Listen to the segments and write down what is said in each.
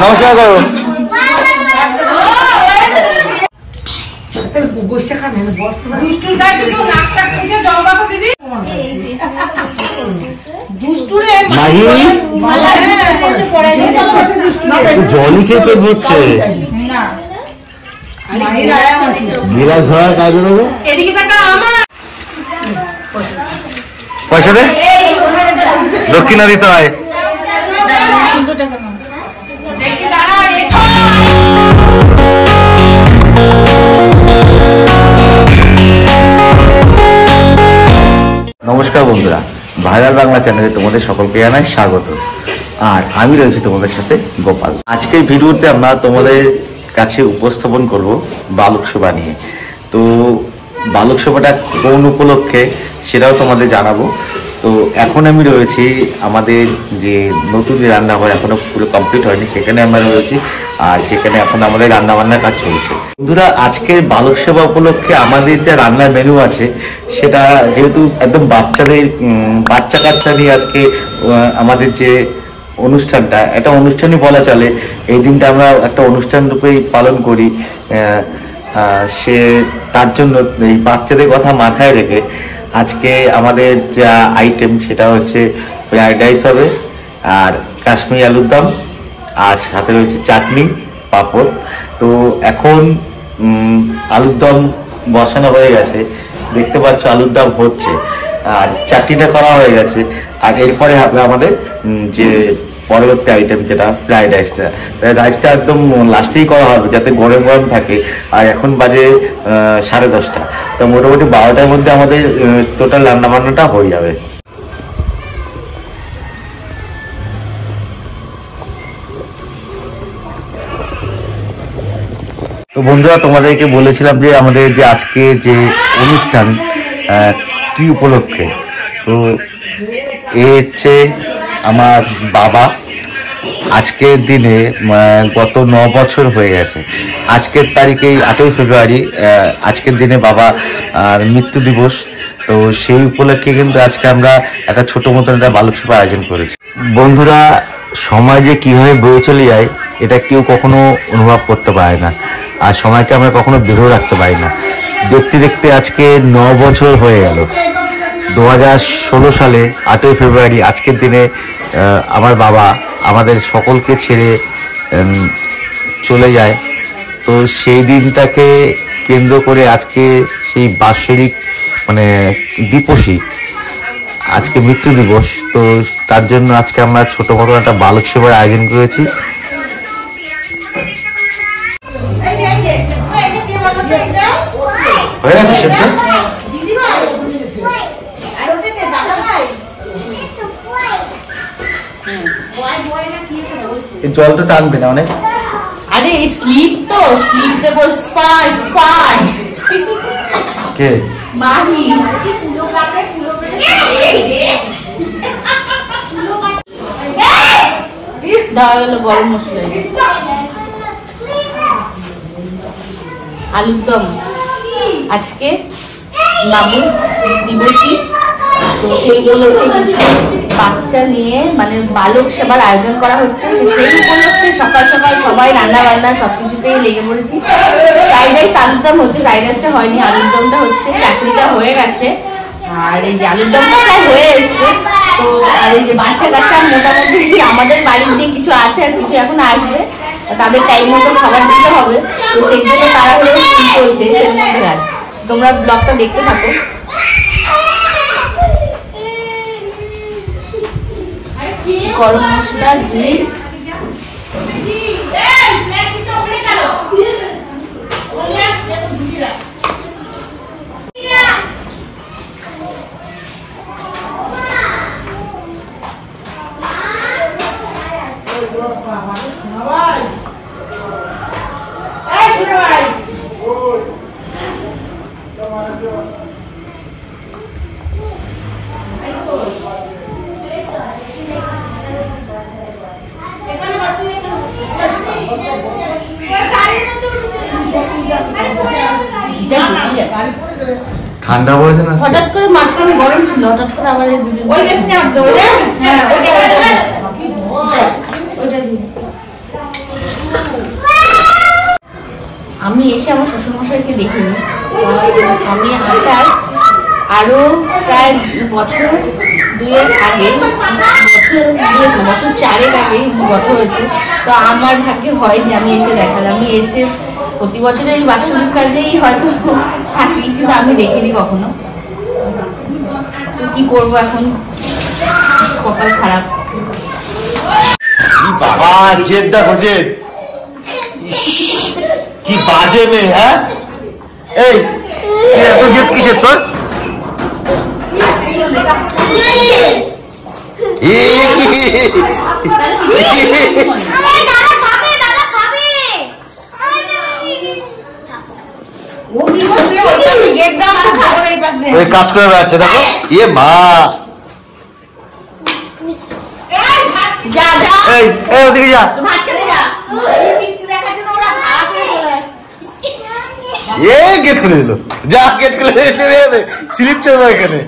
নমস্কার করো। জলই খেয়ে পেট ভরছে। গিলাস ধরা কাজ দেবো, পয়সা দে, দক্ষিণা দিতে হয়। নমস্কার বন্ধুরা, ভাইরাল বাংলা চ্যানেলে তোমাদের সকলকে জানাই স্বাগত। আর আমি রয়েছি তোমাদের সাথে গোপাল। আজকের ভিডিওতে আমরা তোমাদের কাছে উপস্থাপন করব বালক সেবা নিয়ে। তো বালক সেবাটা কোন উপলক্ষে সেটাও তোমাদের জানাবো। তো এখন আমি রয়েছি আমাদের যে নতুন যে রান্নাঘর এখনো পুরো কমপ্লিট হয়নি, সেখানে আমরা রয়েছি। আর সেখানে এখন আমাদের রান্নাবান্নার কাজ চলছে। বন্ধুরা, আজকের বালক সেবা উপলক্ষে আমাদের যে রান্নার মেনু আছে সেটা যেহেতু একদম বাচ্চা কাচ্চা নিয়ে আজকে আমাদের যে অনুষ্ঠানটা, একটা অনুষ্ঠানই বলা চলে। এই দিনটা আমরা একটা অনুষ্ঠান রূপেই পালন করি। তার জন্য এই বাচ্চাদের কথা মাথায় রেখে আজকে আমাদের যা আইটেম সেটা হচ্ছে ফ্রাইড রাইস হবে, আর কাশ্মীরি আলুর দম, আর সাথে রয়েছে চাটনি, পাঁপড়। তো এখন আলুর দম বসানো হয়ে গেছে, দেখতে পাচ্ছ আলুর দম হচ্ছে, আর চাটনিটা করা হয়ে গেছে। আর এরপরে হবে আমাদের যে পরবর্তী আইটেম যেটা ফ্রাইড রাইসটা একদম লাস্টেই করা হবে যাতে গরম গরম থাকে। আর এখন বাজে 10:30, তো মোটামুটি 12টার মধ্যে আমাদের টোটাল রান্নাবান্নাটা হয়ে যাবে। তো বন্ধুরা, তোমাদেরকে বলেছিলাম যে আমাদের যে আজকে যে অনুষ্ঠান কি উপলক্ষে। তো এ হচ্ছে আমার বাবা। আজকের দিনে গত 9 বছর হয়ে গেছে। আজকের তারিখে 8ই ফেব্রুয়ারি, আজকের দিনে বাবা মৃত্যু দিবস। তো সেই উপলক্ষে কিন্তু আজকে আমরা একটা ছোট মতন একটা বালক সেবা আয়োজন করেছি। বন্ধুরা, সময় যে কিভাবে বয়ে চলে যায় এটা কেউ কখনো অনুভব করতে পারে না, আর সময়কে আমরা কখনো বেরো রাখতে পারি না। দেখতে দেখতে আজকে 9 বছর হয়ে গেল। 2016 সালে 8ই ফেব্রুয়ারি আজকের দিনে আমার বাবা আমাদের সকলকে ছেড়ে চলে যায়। তো সেই দিনটাকে কেন্দ্র করে আজকে সেই বাৎসরিক দিবসী আজকে মৃত্যু দিবস। তো তার জন্য আজকে আমরা ছোট মতো একটা বালক সেবার আয়োজন করেছি। হয়ে গেছে সেটা, জলটা টানবে না অনেক। আরে স্লিপ তো স্লিপ দেবো। স্পাই স্পাই কে মাহি দেওয়া গেল গরম মশলা, আলুর দম। আজকে বাবু দিবসী, তো সেই উপলক্ষে কিছু বাচ্চা নিয়ে বালক সেবার আয়োজন করা হচ্ছে। সেই উপলক্ষে সকাল সকাল সবাই রান্না বান্না সবকিছুতেই লেগে পড়েছি। ফ্রাইড রাইস আলুর দম হচ্ছে, ফ্রাইড রাইসটা হয়নি, আলুর দমটা হচ্ছে, চাটনিটা হয়ে গেছে, আর এই যে আলুর দমটা প্রায় হয়ে এসছে। তো আর এই যে বাচ্চা কাচ্চা মোটামুটি আমাদের বাড়ির দিয়ে কিছু আছে আর কিছু এখন আসবে, তাদের টাইম মতো খাবার দিতে হবে। তো সেই জন্য তারা হলো চলছে সেই মধ্যে কাজ। তোমরা ব্লগটা দেখতে থাকো। গরম মশলা দিয়ে ঠান্ডা পড়েছে না, হঠাৎ করে মাঝখানে গরম ছিল, হঠাৎ করে আবার দুদিন আমি এসে আমার শ্বশুরমশাইকে দেখিনি। আমি আসার আরো প্রায় বছর 2 আগে, বছর 4 আগে গত হয়েছে। তো আমার ভাগ্যে হয়নি আমি এসে দেখার। আমি এসে প্রতি বছরে এই বাৎসরিক কাজেই হয়তো থাকি, কিন্তু আমি দেখিনি কখনো। কি করবো এখন, কপাল খারাপ। বাবা জেদ দেখো জেদ, কি বাজে মেয়ে। হ্যাঁ এই এত জেদ কিসের তোর? কাজ করে বেড়াচ্ছে দেখো। ইয়ে মা, ওদিকে যা, গেট খুলে দিল। যা গেট খুলে দিলে স্লিপ চলবে এখানে।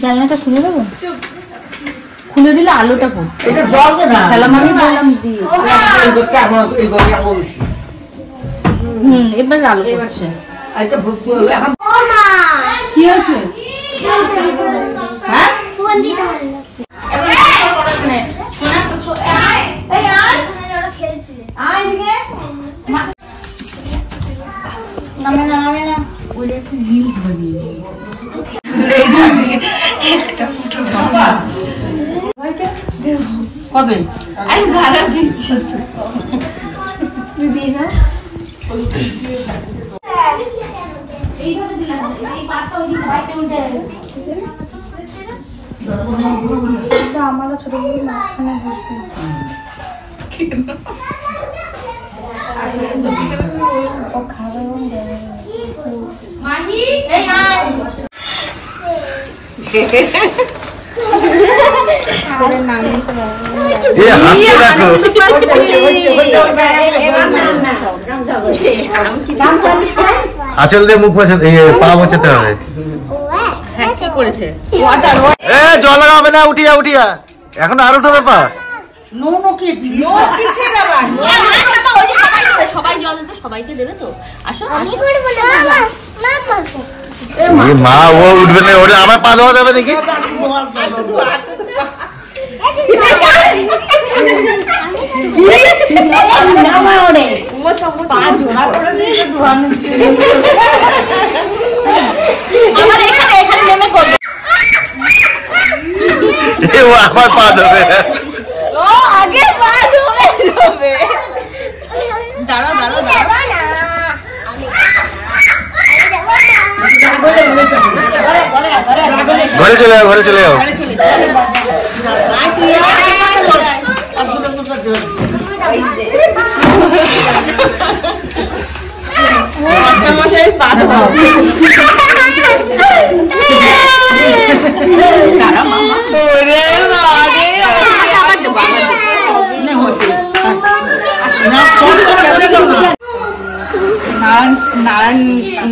জানলাটা খুলে দেবো, খুলে দিলে আলোটা পড়ছে। এবার আলো পড়ছে। কি আছে? হ্যাঁ কবে ভাড়া দিচ্ছে আমরা ছোট মাঝখানে বসবে। ও খাবে আঁচল দিয়ে মুখ মোছাতে, পা মোছাতে হবে। কি করেছে? জল লাগাবে না, উঠিয়া উঠিয়া এখন আরো তো ব্যাপার। সবাই জল দেবে, সবাইকে দেবে তো। আসো মা, ও উঠবে না, ওটা আমার পা দেওয়া যাবে নাকি? আমার পা দেবে, আগে পা ধোবে। দাঁড়াও দাঁড়াও ঘরে চলে যাও, ঘরে চলে যাও।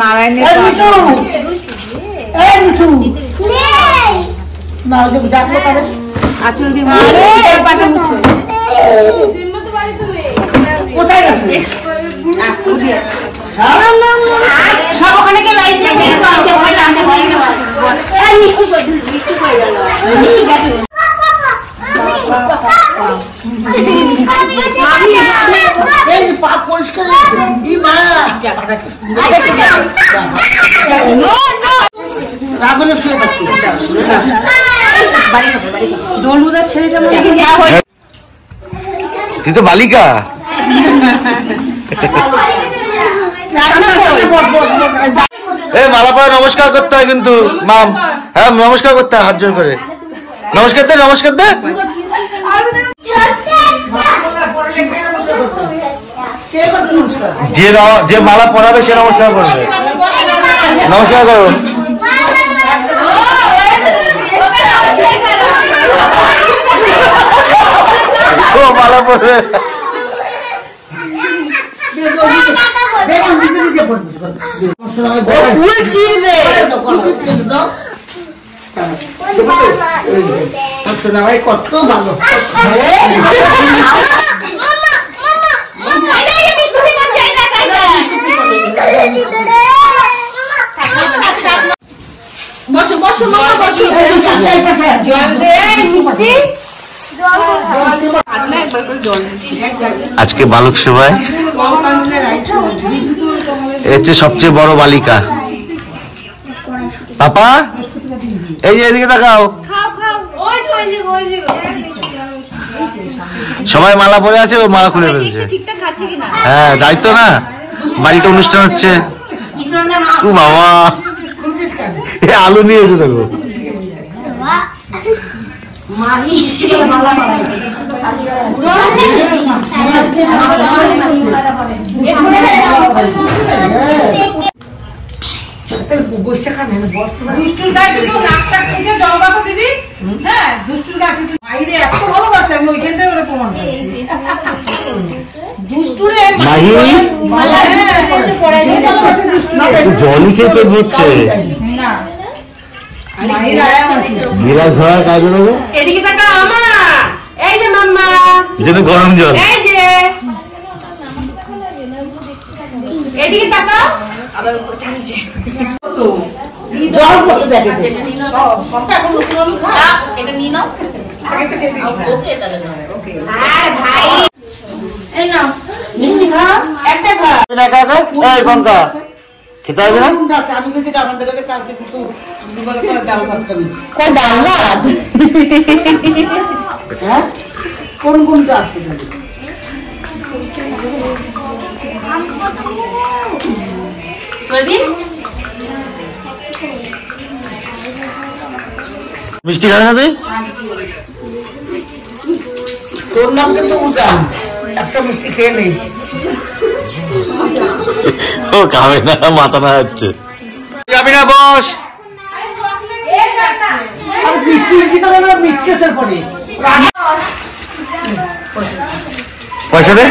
নারায়ণের আচল দিয়ে কোথায় গেছে? দলুদার ছেলেটা তুই তো বালিকা। মালা পরে নমস্কার করতে হয় কিন্তু মাম। হ্যাঁ নমস্কার করতে হয়, হাত জোর করে নমস্কার দে, নমস্কার দে। যে মালা পরাবে সে নমস্কার করবে। নমস্কার করো। ও মালা পড়বে। কত ভালো বসো বসো মামা বসো। জল দে মিষ্টি। আজকে বালক সেবায় হচ্ছে সবচেয়ে বড় বালিকা। পাপা এই যে এদিকে তাকাও। সবাই মালা পরে আছে, ও মালা খুলে ফেলছে। হ্যাঁ দায়িত্ব না, বাড়িতে অনুষ্ঠান হচ্ছে। ও বাবা আলু নিয়ে এসে দেখো। দুষ্টুর গায়ে কেউ নাকটা খুঁজে জলবাতো দিদি। হ্যাঁ দুষ্টুর গায়ে মাইরে এত ভালোবাসে, আমি ওইখানটাই ওরা প্রমাণ করি। দুষ্টুরে জলই খেয়ে পেট ভরছে। গিলাস ধরার কাজ হবে। এদিকে তাকা আমা। এই যে মাম্মা, যেন গরম জল। এই যে এদিকে তাকা। আবার ওটা নিচে জল বসে দেখে। এটা নিয়ে নাও, সবটা এখন নতুন নতুন খা। এটা নিয়ে নাও। ওকে তাহলে ওকে। হ্যাঁ ভাই এই নাও মিষ্টি খা, একটা খা। না কাকা এই কোনটা খেতে হবে না? আমি যদি আমাদের কাছে কালকে কিন্তু দুবেলা করে ডাল ভাত খাবি। কোন ডাল ভাত? হ্যাঁ কোন কোনটা আছে জানি? মিষ্টি খাবে না তুই? তোর নাম কিন্তু উজান, একটা মিষ্টি খেয়ে নেই। ও খাবে না, মাথা না হচ্ছে। যাবি না বস। পয়সা দে,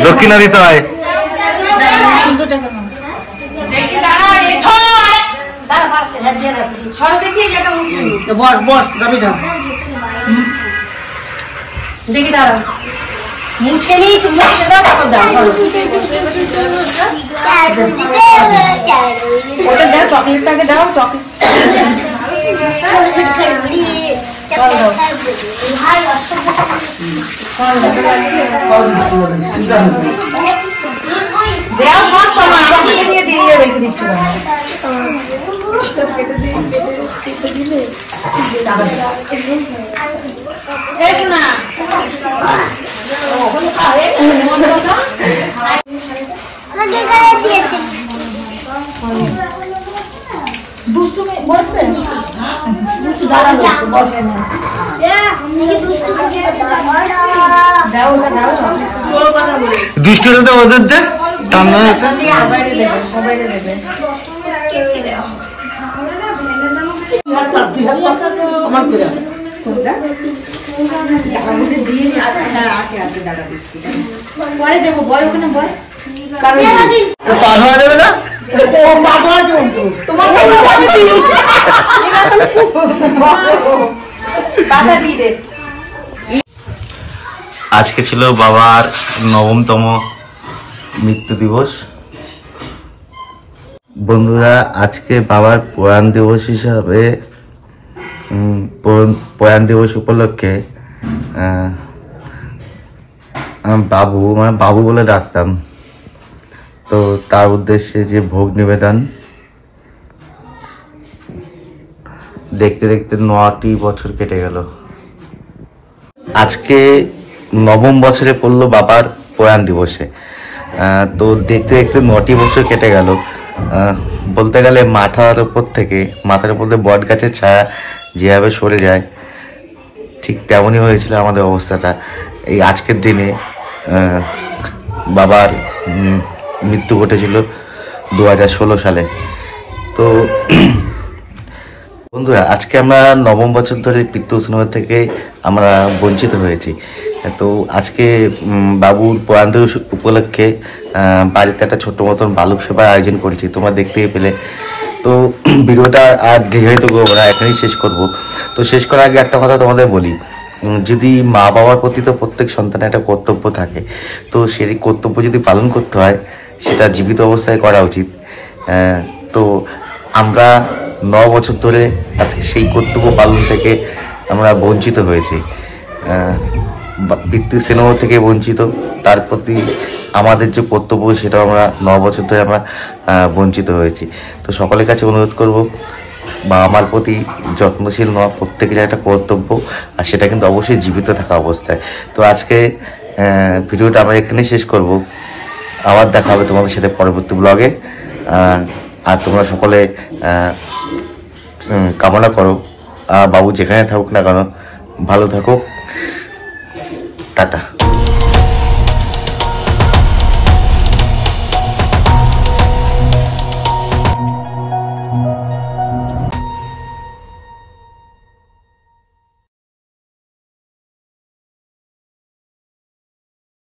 দক্ষিণা দিতে হয়। বস বস যাবি না। দেখি দাঁড়া মুছে নি, তুমি দাও তারপর দাও। ওটা দাও, চকলেটটাকে দাও। চকলেট দেও সব সময় আমাকে নিয়ে দিয়ে রেখে দিচ্ছি। না দুষ্টু বসবে দুষ্টুটা ওদের দে, টান্না আছে। পরে দেবো, বয় ওখানে বয়। পা ধোয়া যাবে না? আজকে ছিল বাবার 9তম মৃত্যু দিবস। বন্ধুরা, আজকে বাবার প্রয়াণ দিবস হিসাবে প্রয়াণ দিবস উপলক্ষে বাবু, মানে বাবু বলে ডাকতাম, তো তার উদ্দেশ্যে যে ভোগ নিবেদন, দেখতে দেখতে 9টি বছর কেটে গেল। আজকে 9ম বছরে পড়লো বাবার প্রয়াণ দিবসে। তো দেখতে দেখতে 9টি বছর কেটে গেল। বলতে গেলে মাথার উপর থেকে বট গাছের ছায়া যেভাবে সরে যায়, ঠিক তেমনই হয়েছিল আমাদের অবস্থাটা। এই আজকের দিনে বাবার মৃত্যু ঘটেছিল 2016 সালে। তো বন্ধুরা, আজকে আমরা 9ম বছর ধরে পিতৃ উৎসব থেকে আমরা বঞ্চিত হয়েছি। তো আজকে বাবুর প্রয়াণ দিবস উপলক্ষে বাড়িতে একটা ছোট্ট মতন বালক সেবার আয়োজন করেছি, তোমরা দেখতেই পেলে। তো ভিডিওটা আর দীর্ঘায়িত করবো না, এখানেই শেষ করব। তো শেষ করার আগে একটা কথা তোমাদের বলি, যদি মা বাবার প্রতি তো প্রত্যেক সন্তানের একটা কর্তব্য থাকে, তো সেই কর্তব্য যদি পালন করতে হয় সেটা জীবিত অবস্থায় করা উচিত। তো আমরা 9 বছর ধরে আজকে সেই কর্তব্য পালন থেকে আমরা বঞ্চিত হয়েছি, পিতৃ স্নেহ থেকে বঞ্চিত। তার প্রতি আমাদের যে কর্তব্য সেটাও আমরা 9 বছর ধরে আমরা বঞ্চিত হয়েছি। তো সকলের কাছে অনুরোধ করব, বা আমার প্রতি যত্নশীল নেওয়া প্রত্যেকের একটা কর্তব্য, আর সেটা কিন্তু অবশ্যই জীবিত থাকা অবস্থায়। তো আজকে ভিডিওটা আমরা এখানেই শেষ করব। আবার দেখা হবে তোমাদের সাথে পরবর্তী ব্লগে। আর তোমরা সকলে কামনা করো বাবু যেখানে থাকুক না কেন ভালো থাকুক। টাটা।